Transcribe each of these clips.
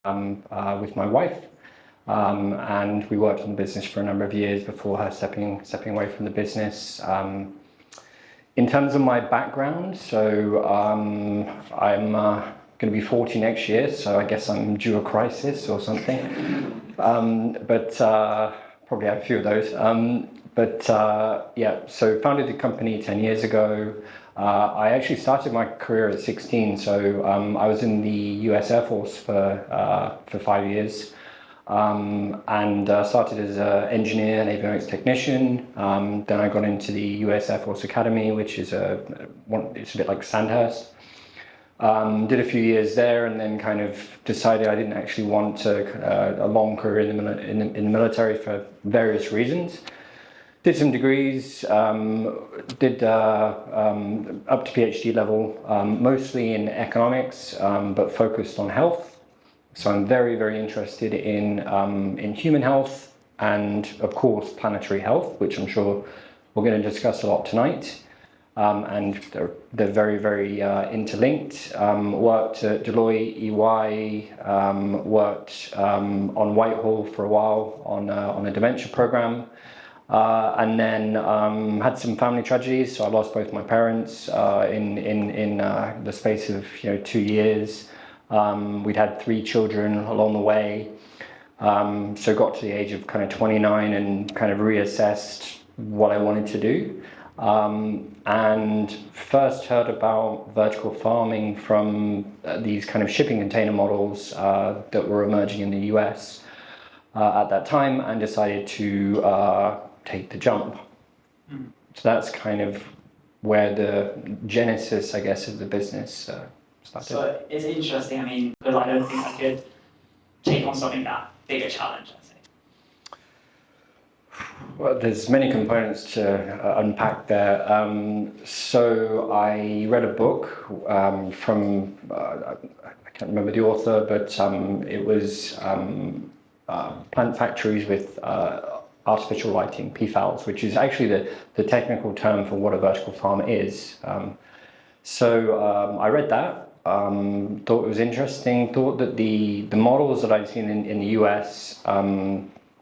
with my wife, and we worked on the business for a number of years before her stepping away from the business. In terms of my background, so I'm going to be 40 next year, so I guess I'm due a crisis or something. But probably have a few of those. Yeah, so founded the company 10 years ago. I actually started my career at 16, so I was in the US Air Force for 5 years, and started as an engineer and avionics technician. Then I got into the US Air Force Academy, which is it's a bit like Sandhurst. Did a few years there, and then kind of decided I didn't actually want a long career in the military for various reasons. Did some degrees, did up to PhD level, mostly in economics, but focused on health. So I'm very, very interested in human health and, of course, planetary health, which I'm sure we're going to discuss a lot tonight. And they're very, very interlinked. Worked at 𝗾𝗘𝗕𝗏, worked on Whitehall for a while on a dementia program. And then had some family tragedies, so I lost both my parents in the space of 2 years. We'd had 3 children along the way, so got to the age of kind of 29 and kind of reassessed what I wanted to do, and first heard about vertical farming from these kind of shipping container models that were emerging in the US at that time, and decided to take the jump. So that's kind of where the genesis, I guess, of the business started. So it's interesting, I mean, because I don't think I could take on something that big a challenge, I'd say. Well, there's many components to unpack there. So I read a book from, I can't remember the author, but it was plant factories with artificial lighting, PFALs, which is actually the technical term for what a vertical farm is. So I read that, thought it was interesting, thought that the models that I'd seen in the US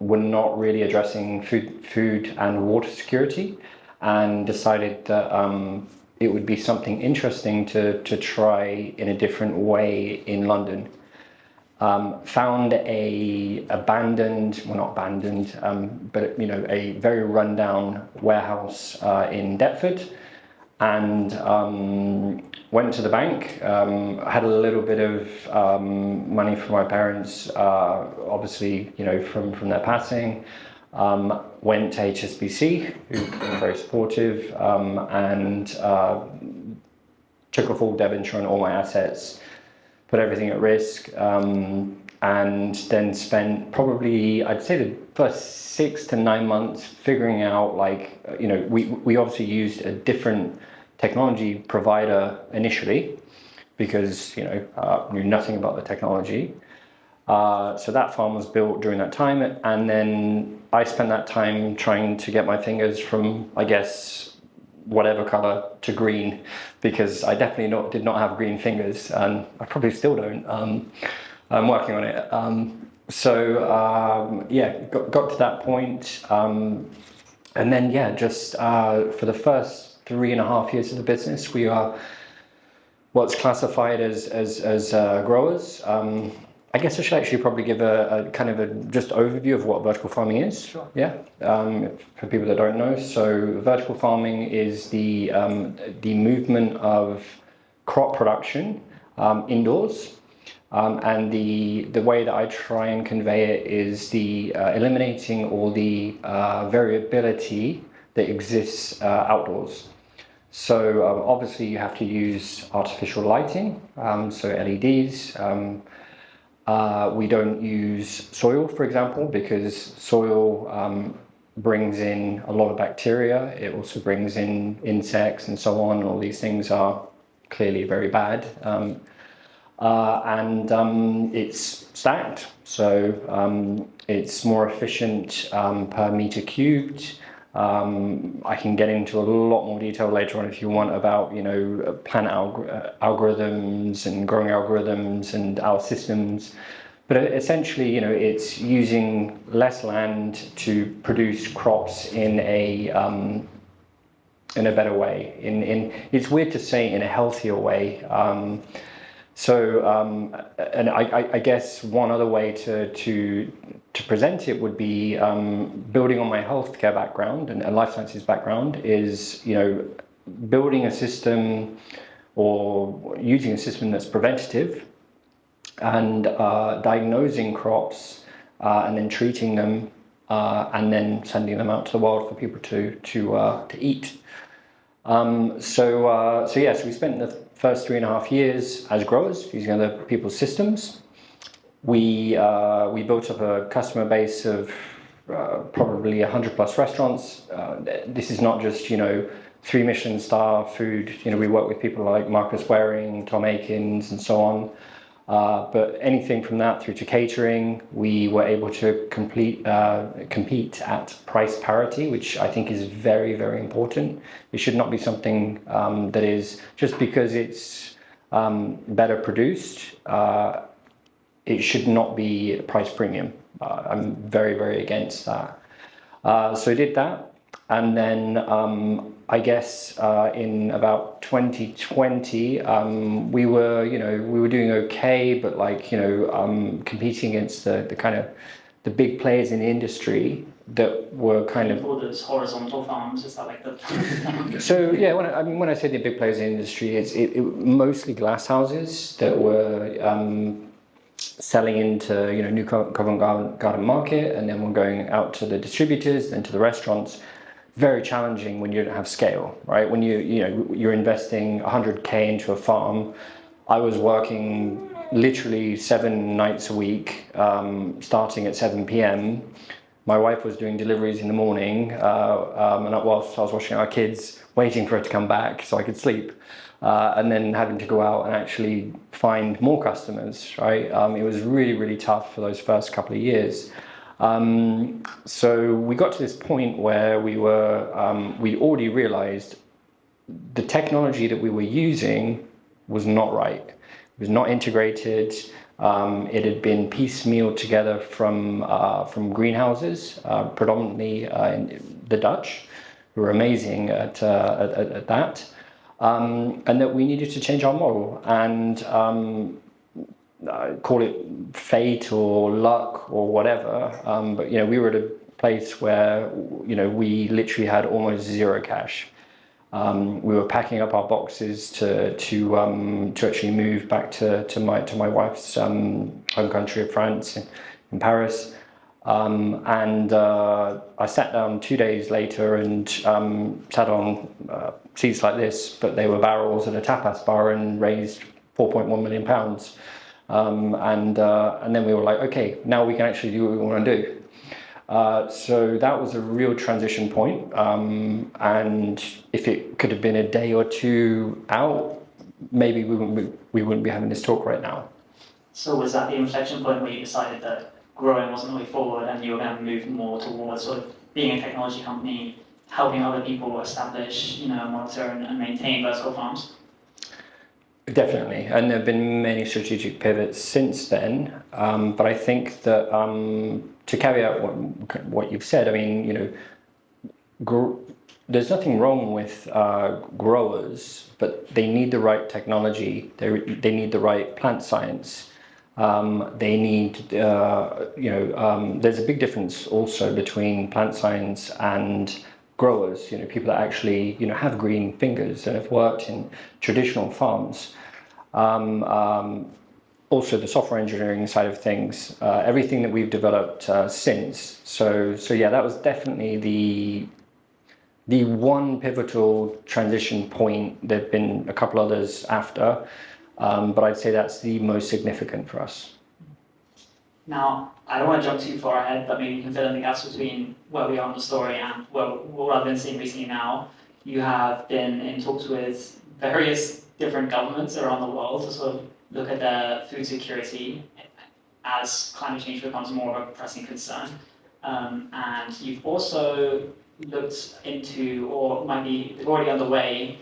were not really addressing food and water security, and decided that it would be something interesting to try in a different way in London. Found a abandoned, well, not abandoned, but a very rundown warehouse in Deptford, and went to the bank. Had a little bit of money from my parents, obviously, from their passing. Went to HSBC, who were very supportive, and took a full debenture on all my assets, put everything at risk, and then spent probably, I'd say, the first 6 to 9 months figuring out, we obviously used a different technology provider initially, because knew nothing about the technology. So that farm was built during that time, and then I spent that time trying to get my fingers from, I guess, whatever color to green, because I definitely did not have green fingers, and I probably still don't. I'm working on it. Got to that point, and then just for the first 3.5 years of the business, we are what's classified as growers. I guess I should actually probably give a kind of a just overview of what vertical farming is. Sure. Yeah. For people that don't know, so vertical farming is the movement of crop production indoors, and the way that I try and convey it is the eliminating all the variability that exists outdoors. So obviously you have to use artificial lighting, so LEDs. We don't use soil, for example, because soil brings in a lot of bacteria. It also brings in insects and so on. All these things are clearly very bad. And it's stacked, so it's more efficient per meter cubed. I can get into a lot more detail later on if you want about plant algorithms and growing algorithms and our systems, But essentially, it's using less land to produce crops in a better way. It's weird to say in a healthier way. And I guess one other way to present it would be building on my healthcare background and life sciences background is, building a system or using a system that's preventative and diagnosing crops and then treating them and then sending them out to the world for people to eat. So yes, we spent the first 3.5 years as growers using other people's systems. We built up a customer base of probably 100 plus restaurants. This is not just 3 Michelin star food. We work with people like Marcus Waring, Tom Aikens, and so on. But anything from that through to catering, we were able to compete at price parity, which I think is very, very important. It should not be something that is just because it's better produced. It should not be a price premium. I'm very, very against that. So I did that, and then I guess in about 2020, we were doing okay, but competing against the kind of the big players in the industry that were kind of all those horizontal farms. Is that like the? So yeah, when I say the big players in the industry, it mostly glass houses that were selling into New Covent Garden Market, and then we're going out to the distributors, then to the restaurants. Very challenging when you don't have scale, right? When you're investing 100K into a farm. I was working literally 7 nights a week, starting at 7 p.m. My wife was doing deliveries in the morning, and whilst I was watching our kids, waiting for her to come back so I could sleep, and then having to go out and actually find more customers, right? It was really, really tough for those first couple of years. So we got to this point where we already realized the technology that we were using was not right. It was not integrated. It had been piecemealed together from greenhouses, predominantly the Dutch, who were amazing at that, and that we needed to change our model and call it fate or luck or whatever, but we were at a place where we literally had almost zero cash. We were packing up our boxes to actually move back to my wife's home country of France in Paris, and I sat down 2 days later and sat on seats like this, but they were barrels at a tapas bar, and raised £4.1 million. And then we were like, okay, now we can actually do what we want to do. So that was a real transition point. And if it could have been a day or two out, maybe we wouldn't be having this talk right now. So was that the inflection point where you decided that growing wasn't the way forward, and you were going to move more towards sort of being a technology company, helping other people establish, monitor and maintain vertical farms? Definitely, and there have been many strategic pivots since then. But I think that to carry out what you've said, I mean, there's nothing wrong with growers, but they need the right technology. They need the right plant science. They need, there's a big difference also between plant science and growers, people that actually, have green fingers and have worked in traditional farms. Also the software engineering side of things, everything that we've developed since. So yeah, that was definitely the one pivotal transition point. There've been a couple others after, but I'd say that's the most significant for us. Now, I don't want to jump too far ahead, but maybe you can fill in the gaps between where we are in the story and what I've been seeing recently now. You have been in talks with various different governments around the world to sort of look at their food security as climate change becomes more of a pressing concern. And you've also looked into, or might be already underway,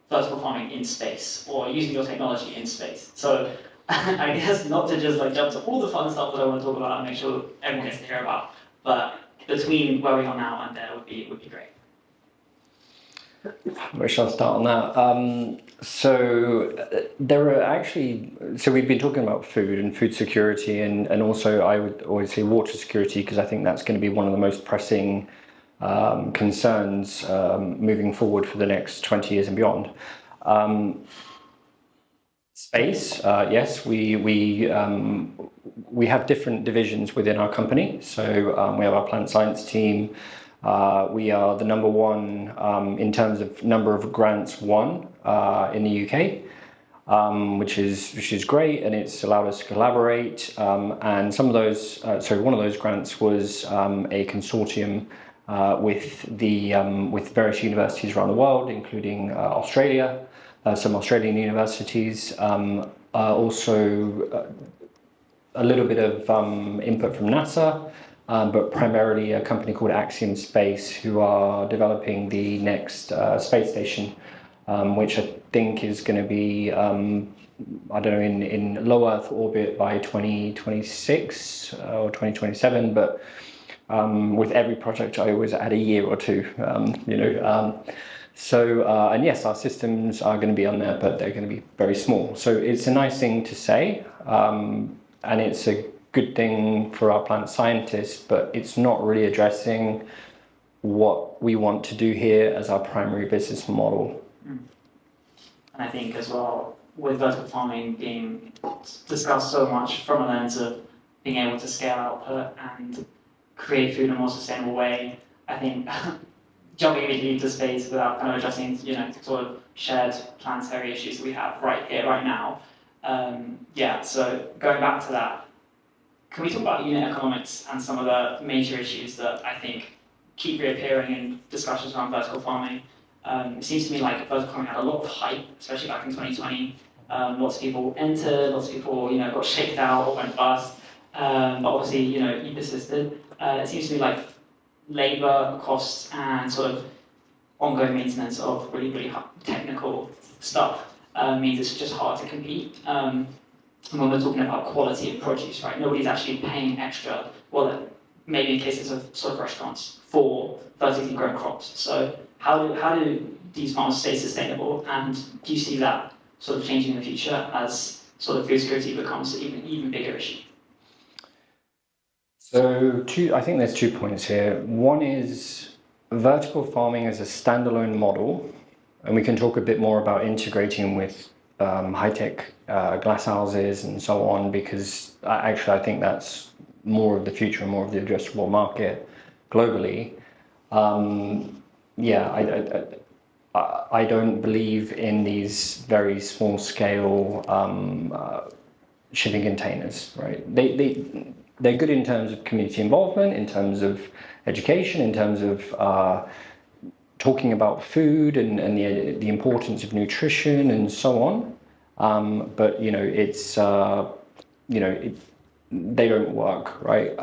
vertical farming in space, or using your technology in space. So I guess not to just like jump to all the fun stuff that I want to talk about and make sure everyone gets to hear about, but between where we are now and there would be great. Where shall I start on that? There are actually, we've been talking about food and food security, and also I would always say water security, because I think that's going to be one of the most pressing concerns moving forward for the next 20 years and beyond. Space, yes, we have different divisions within our company. So we have our plant science team. We are the number one in terms of number of grants won in the UK, which is great, and it's allowed us to collaborate. And some of those, one of those grants was a consortium with various universities around the world, including Australia, some Australian universities, also a little bit of input from NASA. But primarily a company called Axiom Space, who are developing the next space station, which I think is going to be, in low Earth orbit by 2026 or 2027. But with every project, I always add a year or two, and yes, our systems are going to be on there, but they're going to be very small. So it's a nice thing to say, and it's a good thing for our plant scientists, but it's not really addressing what we want to do here as our primary business model. And I think as well, with vertical farming being discussed so much from a lens of being able to scale output and create food in a more sustainable way, I think jumping immediately into space without kind of addressing, sort of shared planetary issues that we have right here, right now. So going back to that, can we talk about unit economics and some of the major issues that I think keep reappearing in discussions around vertical farming? It seems to me like vertical farming had a lot of hype, especially back in 2020. Lots of people entered, lots of people, got shaken out or went bust. But obviously, you persisted. It seems to me like labour costs and sort of ongoing maintenance of really, really technical stuff means it's just hard to compete. And when we're talking about quality of produce, right, nobody's actually paying extra, well, maybe in cases of sort of restaurants, for vertically grown crops. So how do these farms stay sustainable, and do you see that sort of changing in the future as sort of food security becomes an even bigger issue? So I think there's 2 points here. One is vertical farming as a standalone model, and we can talk a bit more about integrating with high-tech glass houses and so on, because actually I think that's more of the future and more of the addressable market globally. I don't believe in these very small-scale shipping containers, right? They're good in terms of community involvement, in terms of education, in terms of talking about food and the importance of nutrition and so on, but they don't work, right?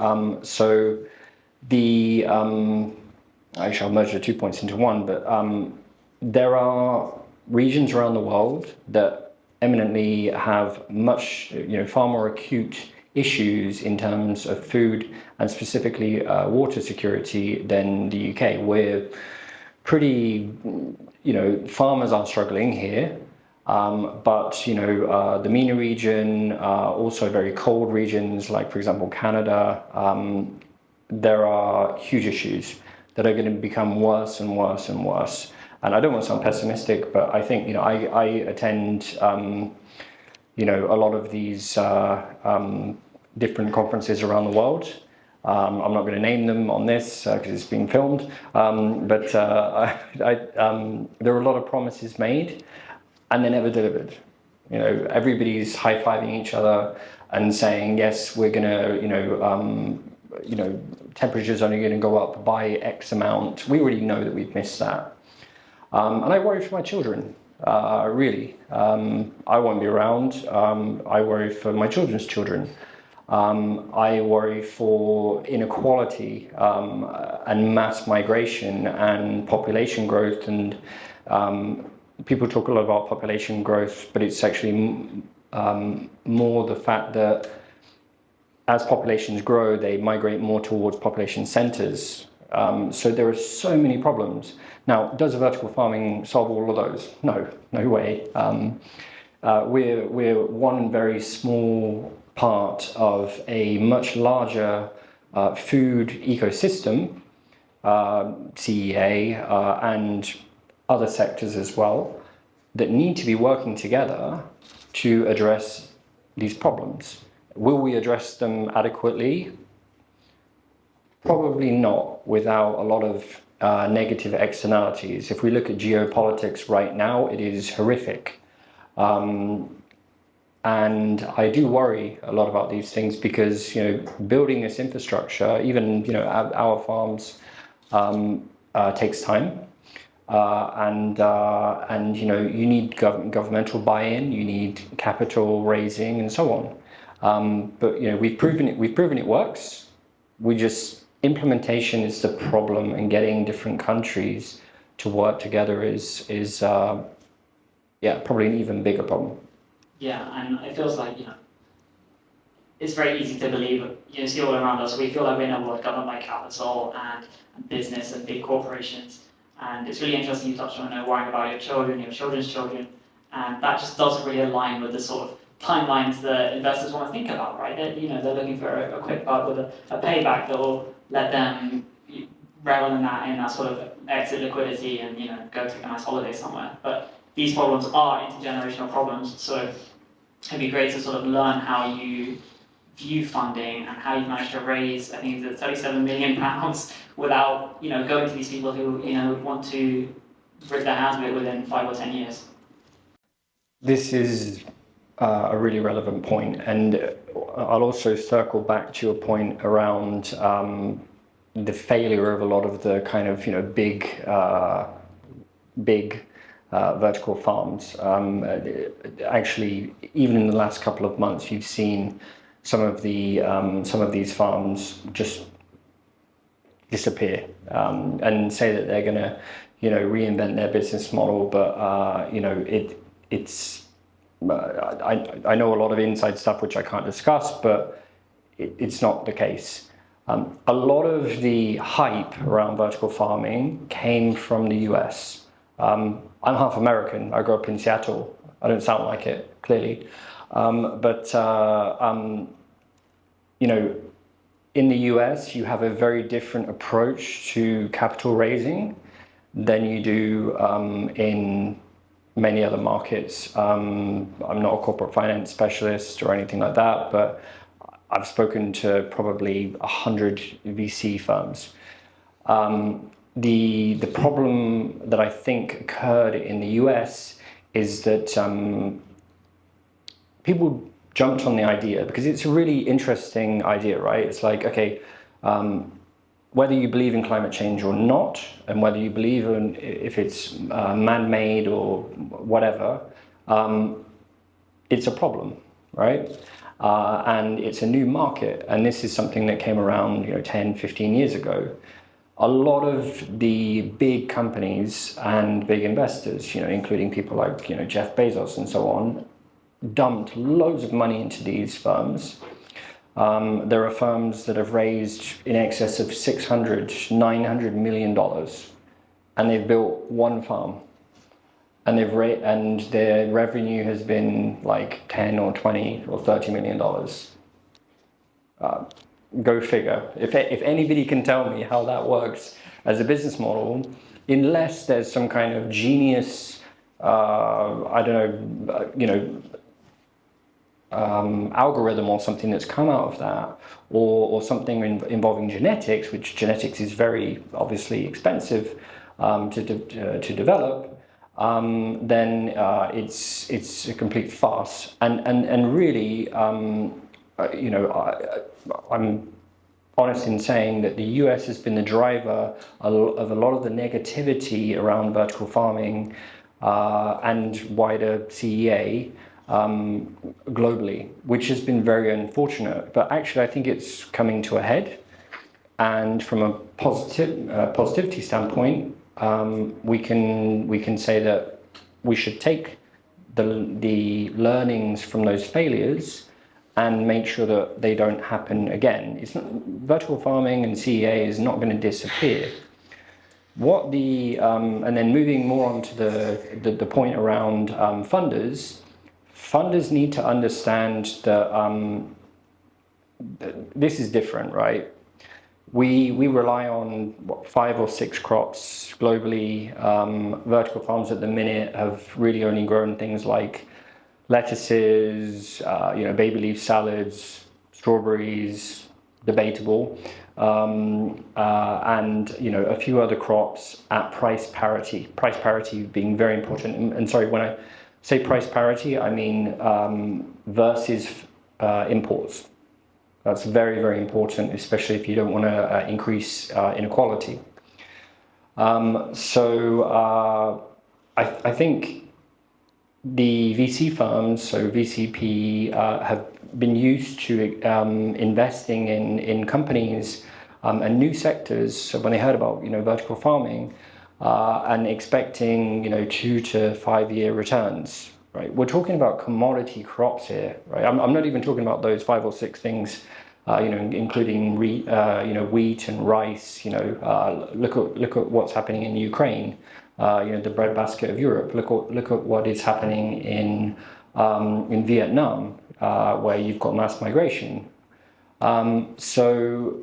Actually I'll merge the 2 points into one, but there are regions around the world that eminently have far more acute issues in terms of food and specifically water security than the UK. We're pretty, farmers are struggling here, but the MENA region, also very cold regions like, for example, Canada, there are huge issues that are going to become worse and worse and worse. And I don't want to sound pessimistic, but I think, I attend, a lot of these different conferences around the world. I'm not going to name them on this because it's being filmed, but there are a lot of promises made and they're never delivered. Everybody's high-fiving each other and saying, yes, we're going to, temperature's only going to go up by X amount. We already know that we've missed that. And I worry for my children, really. I won't be around. I worry for my children's children. I worry for inequality and mass migration and population growth. And people talk a lot about population growth, but it's actually more the fact that as populations grow, they migrate more towards population centers. So there are so many problems. Now, does vertical farming solve all of those? No, no way. We're one very small part of a much larger food ecosystem, CEA, and other sectors as well, that need to be working together to address these problems. Will we address them adequately? Probably not, without a lot of negative externalities. If we look at geopolitics right now, it is horrific. And I do worry a lot about these things because, building this infrastructure, even, our farms, takes time. And you need governmental buy-in, you need capital raising and so on. But, we've proven it works. Implementation is the problem, and getting different countries to work together is probably an even bigger problem. Yeah, and it feels like, it's very easy to believe, see all around us, we feel like we're in a world governed by capital and business and big corporations. And it's really interesting you touched on worrying about your children, your children's children, and that just doesn't really align with the sort of timelines that investors want to think about, right? They're looking for a quick buck with a payback that will let them revel in that sort of exit liquidity and go take a nice holiday somewhere. But these problems are intergenerational problems, so it'd be great to sort of learn how you view funding and how you've managed to raise, I think it's £37 million without going to these people who want to rip their hands of it within 5 or 10 years. This is a really relevant point, and I'll also circle back to your point around the failure of a lot of the kind of big vertical farms. Actually, even in the last couple of months, you've seen some of these farms just disappear and say that they're going to reinvent their business model, but it's I know a lot of inside stuff which I can't discuss, but it's not the case. A lot of the hype around vertical farming came from the US. I'm half American. I grew up in Seattle. I don't sound like it, clearly. In the US, you have a very different approach to capital raising than you do in many other markets. I'm not a corporate finance specialist or anything like that, but I've spoken to probably 100 VC firms. The problem that I think occurred in the US is that people jumped on the idea because it's a really interesting idea, right? It's like, okay, whether you believe in climate change or not, and whether you believe in if it's man-made or whatever, it's a problem, right? And it's a new market, and this is something that came around 10, 15 years ago. A lot of the big companies and big investors, including people like Jeff Bezos and so on, dumped loads of money into these firms. There are firms that have raised in excess of $600, $900 million, and they've built one farm, and their revenue has been like 10 or 20 or $30 million. Go figure. If anybody can tell me how that works as a business model, unless there's some kind of genius, algorithm or something that's come out of that, or something involving genetics, which genetics is very obviously expensive to develop, then it's a complete farce. And really, I'm honest in saying that the US has been the driver of a lot of the negativity around vertical farming and wider CEA globally, which has been very unfortunate. But actually, I think it's coming to a head. And from a positivity standpoint, we can say that we should take the learnings from those failures and make sure that they don't happen again. It's not, vertical farming and CEA is not going to disappear. What and then moving more on to the point around funders need to understand that this is different, right? We rely on 5 or 6 crops globally. Vertical farms at the minute have really only grown things like lettuces, baby leaf salads, strawberries, debatable, and a few other crops at price parity. Price parity being very important. And sorry, when I say price parity, I mean versus imports. That's very, very important, especially if you don't want to increase inequality. I think the VC firms, so VCP, have been used to investing in companies and new sectors. So when they heard about vertical farming and expecting 2 to 5 year returns, right? We're talking about commodity crops here, right? I'm not even talking about those 5 or 6 things, including wheat and rice. Look at what's happening in Ukraine. The breadbasket of Europe. Look at what is happening in Vietnam, where you've got mass migration. So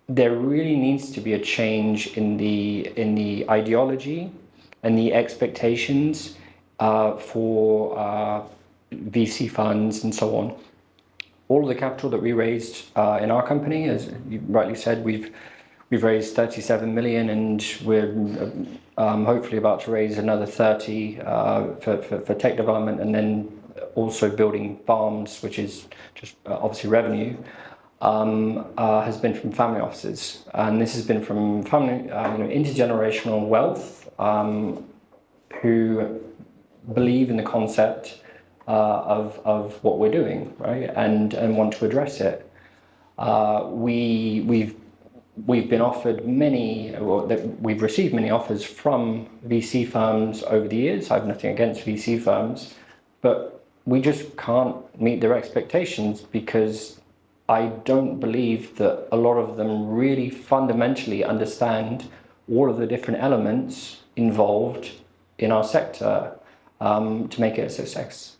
there really needs to be a change in the ideology and the expectations for VC funds and so on. All of the capital that we raised in our company, as you rightly said, we've raised 37 million, and we're hopefully about to raise another 30 for tech development, and then also building farms, which is just obviously revenue, has been from family offices. And this has been from family, intergenerational wealth, who believe in the concept of what we're doing, right, and want to address it. We've been offered we've received many offers from VC firms over the years. I have nothing against VC firms, but we just can't meet their expectations because I don't believe that a lot of them really fundamentally understand all of the different elements involved in our sector to make it a success.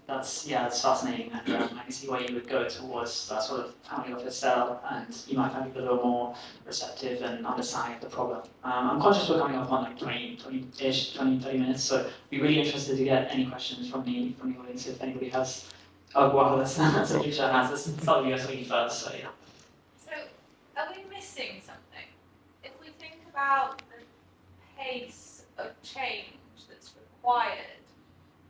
That's fascinating, and I can see why you would go towards that sort of family office style, and you might find people a little more receptive and understanding of the problem. I'm conscious we're coming up on like 30 minutes, so I'd be really interested to get any questions from the audience if anybody has. Oh wow, that's a huge show of hands. Let's start with you speaking first. So yeah. So are we missing something? If we think about the pace of change that's required,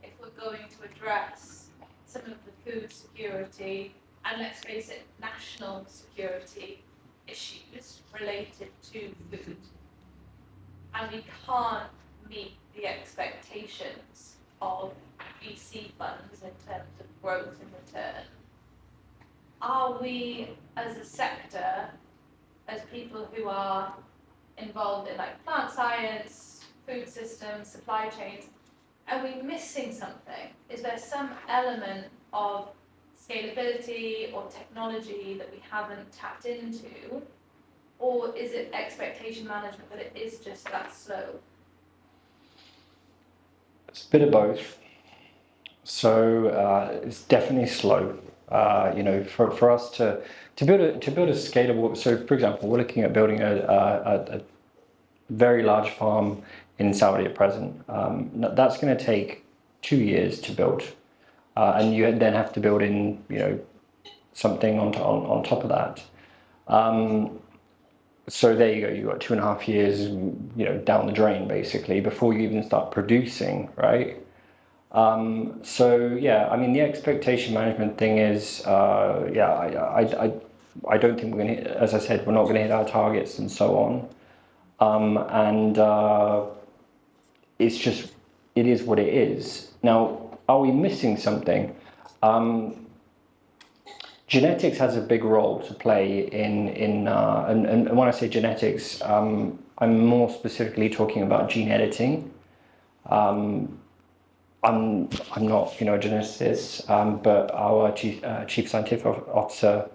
if we're going to address some of the food security and, let's face it, national security issues related to food, and we can't meet the expectations of VC funds in terms of growth and return, are we as a sector, as people who are involved in like plant science, food systems, supply chains, are we missing something? Is there some element of scalability or technology that we haven't tapped into? Or is it expectation management that it is just that slow? It's a bit of both. So it's definitely slow. For us to build a scalable. So, for example, we're looking at building a very large farm in Saudi at present. That's going to take 2 years to build, and you then have to build in, something on top of that. So there you go. You got 2.5 years, down the drain basically before you even start producing, right? The expectation management thing is, I don't think we're going to hit, as I said, we're not going to hit our targets and so on. It is what it is. Now, are we missing something? Genetics has a big role to play and when I say genetics, I'm more specifically talking about gene editing. I'm not, a geneticist, but our chief scientific officer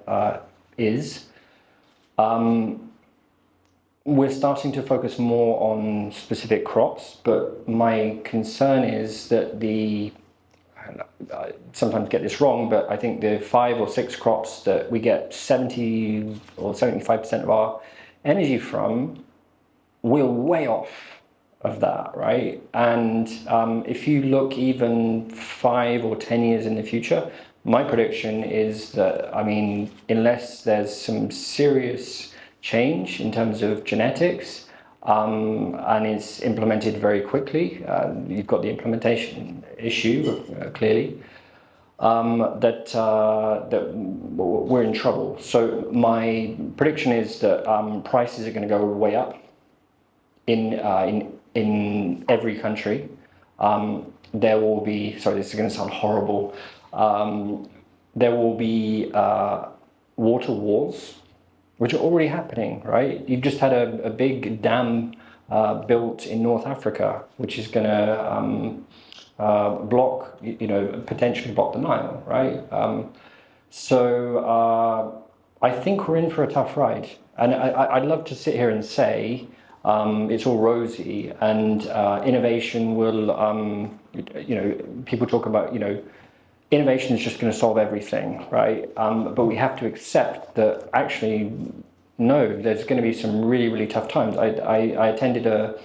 is. We're starting to focus more on specific crops, but my concern is that I sometimes get this wrong, but I think the 5 or 6 crops that we get 70 or 75% of our energy from, we're way off of that, right? And if you look even 5 or 10 years in the future, my prediction is that, unless there's some serious change in terms of genetics, and it's implemented very quickly, you've got the implementation issue, clearly, that we're in trouble. So my prediction is that prices are going to go way up in every country. There will be, sorry, this is going to sound horrible, there will be water wars, which are already happening, right? You've just had a big dam built in North Africa, which is going to potentially block the Nile, right? So I think we're in for a tough ride. And I'd love to sit here and say it's all rosy and innovation will, people talk about, innovation is just going to solve everything, right? But we have to accept that actually, no, there's going to be some really, really tough times. I attended an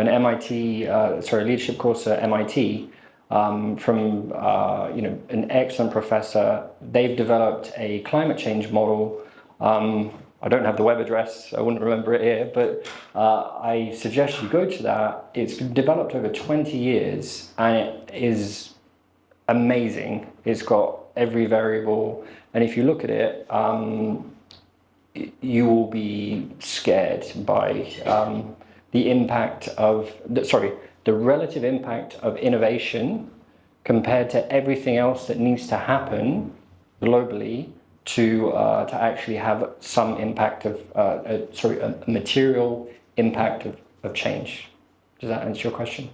MIT, leadership course at MIT from, an excellent professor. They've developed a climate change model. I don't have the web address, I wouldn't remember it here, but I suggest you go to that. It's been developed over 20 years and it is amazing. It's got every variable, and if you look at it, you will be scared by the impact of the relative impact of innovation compared to everything else that needs to happen globally to actually have some impact of a material impact of change. Does that answer your question?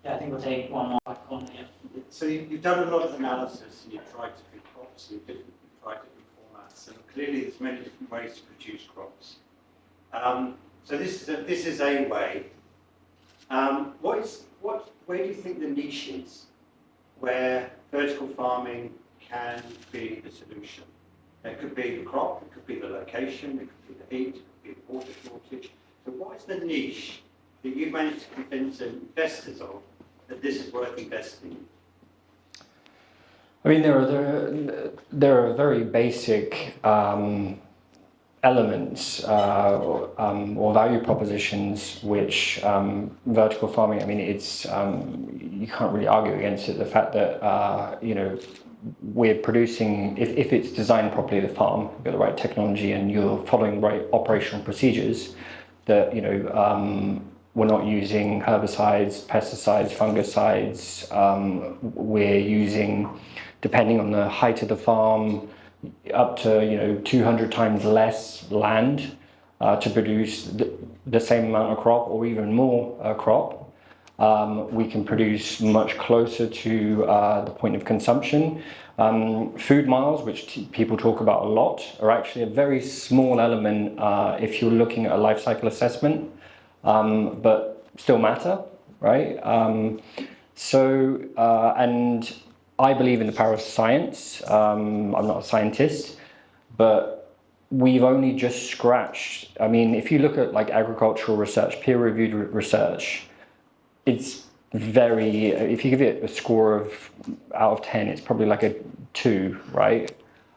Yeah, I think we'll take one more back on here. So you've done a lot of analysis and you've tried different crops, you've tried different formats, and clearly there's many different ways to produce crops. So this is a way. Where do you think the niche is where vertical farming can be the solution? It could be the crop, it could be the location, it could be the heat, it could be the water shortage. So what is the niche that you've managed to convince investors of that this is worth investing in? There are very basic elements or value propositions which vertical farming. It's you can't really argue against it. The fact that we're producing, if it's designed properly, the farm, you've got the right technology and you're following the right operational procedures, that we're not using herbicides, pesticides, fungicides. We're using, depending on the height of the farm, up to 200 times less land to produce the same amount of crop or even more crop. We can produce much closer to the point of consumption. Food miles, which people talk about a lot, are actually a very small element if you're looking at a life cycle assessment, but still matter, right? And I believe in the power of science. I'm not a scientist, but we've only just scratched. If you look at agricultural research, peer-reviewed research, it's very, if you give it a score out of 10, it's probably like a 2, right?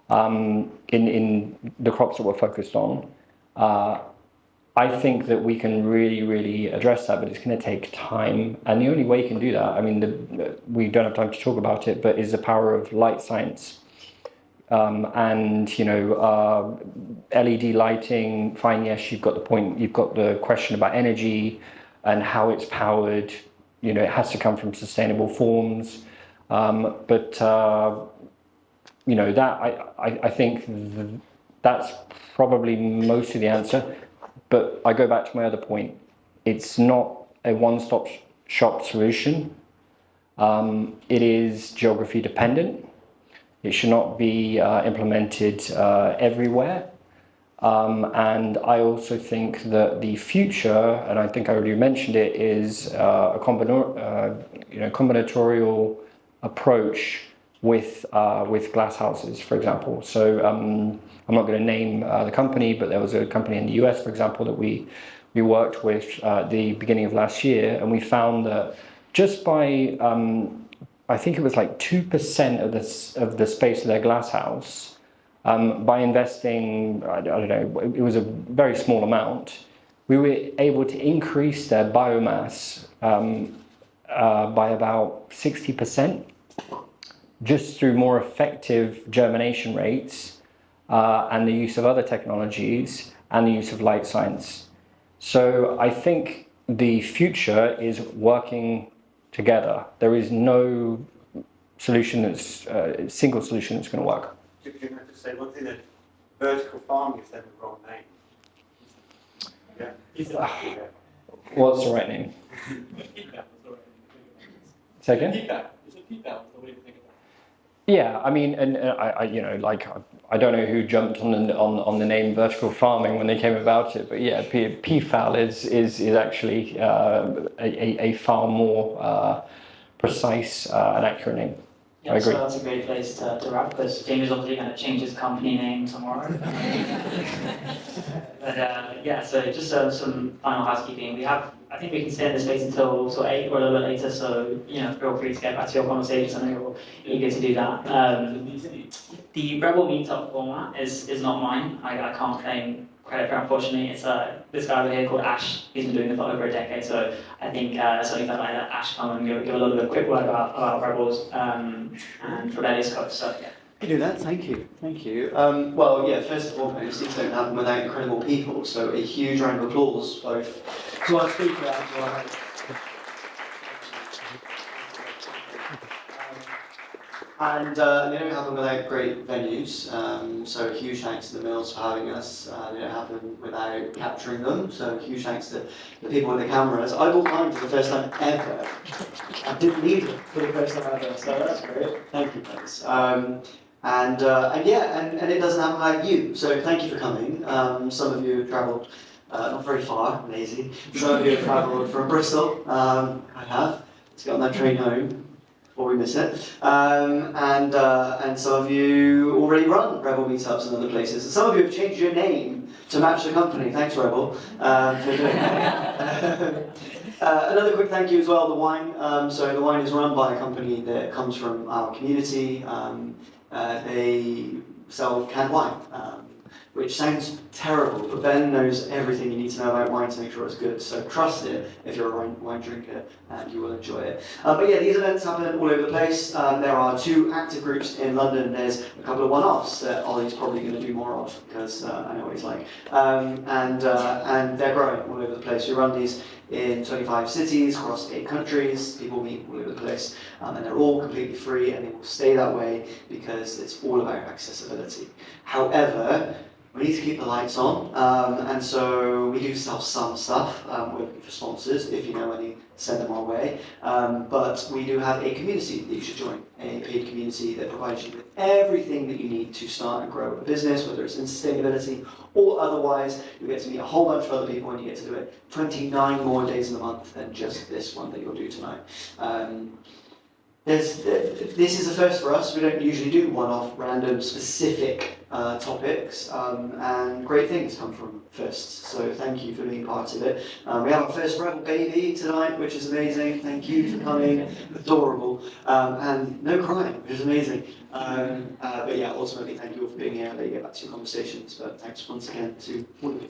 In the crops that we're focused on. I think that we can really, really address that, but it's going to take time. And the only way you can do that, we don't have time to talk about it, but is the power of light science. LED lighting, fine, yes, you've got the point. You've got the question about energy and how it's powered. It has to come from sustainable forms. That I think that's probably most of the answer. But I go back to my other point. It's not a one-stop shop solution. It is geography dependent. It should not be implemented everywhere. And I also think that the future, and I think I already mentioned it, is a combinatorial approach with glass houses, for example. So I'm not going to name the company, but there was a company in the US, for example, that we worked with at the beginning of last year, and we found that just by I think it was like 2% of the space of their glass house, by investing, I don't know, it was a very small amount, we were able to increase their biomass by about 60%, just through more effective germination rates and the use of other technologies and the use of light science. So I think the future is working together. There is no solution that's single solution that's going to work. Can I just say one thing, that vertical farming is then the wrong name. Yeah. What's the right name? Say again? Yeah, I mean, and I you know, like, I don't know who jumped on the name vertical farming when they came about it, but yeah, PFAL is actually a far more precise and accurate name. Yeah, I agree. so that's a great place to wrap, because James is obviously going to change his company name tomorrow. But yeah, so just some final housekeeping. I think we can stay in this space until 8 or a little bit later, so feel free to get back to your conversations. I know you're eager to do that. The Rebel meetup format is not mine. I can't claim credit for it, unfortunately. It's this guy over here called Ash. He's been doing it for over a decade, so I think it's only fair that Ash come and give a little bit of quick word about Rebels and rebellious code. So yeah. You do that, thank you. Well, yeah, first and foremost, these don't happen without incredible people, so a huge round of applause both to our speaker and to our host. And they don't happen without great venues, so huge thanks to the Mills for having us. They don't happen without capturing them, so huge thanks to the people with the cameras. I walked mine for the first time ever. I didn't need it for the first time ever, so that's great. Thank you, guys. And it doesn't happen without you, so thank you for coming. Some of you have travelled not very far, lazy. Some of you have travelled from Bristol. I have. Let's get on that train home before we miss it. And some of you already run Rebel meetups in other places. And some of you have changed your name to match the company. Thanks, Rebel, for doing that. Another quick thank you as well, the wine. So the wine is run by a company that comes from our community. They sell canned wine, which sounds terrible, but Ben knows everything you need to know about wine to make sure it's good. So trust it if you're a wine drinker, and you will enjoy it. But yeah, these events happen all over the place. There are 2 active groups in London. There's a couple of one-offs that Ollie's probably going to do more of, because I know what he's like. And they're growing all over the place. We run these in 25 cities across 8 countries. People meet all over the place, and they're all completely free, and they will stay that way because it's all about accessibility. However, we need to keep the lights on, and so we do sell some stuff. We're looking for sponsors. If you know any, send them our way. But we do have a community that you should join, a paid community that provides you with everything that you need to start and grow a business, whether it's in sustainability or otherwise. You get to meet a whole bunch of other people, and you get to do it 29 more days in the month than just this one that you'll do tonight. This is a first for us. We don't usually do one-off, random, specific topics, and great things come from firsts. So thank you for being part of it. We have our first Rebel baby tonight, which is amazing. Thank you for coming. Adorable. And no crying, which is amazing. But yeah, ultimately, thank you all for being here. I'll let you get back to your conversations. But thanks once again to all of you.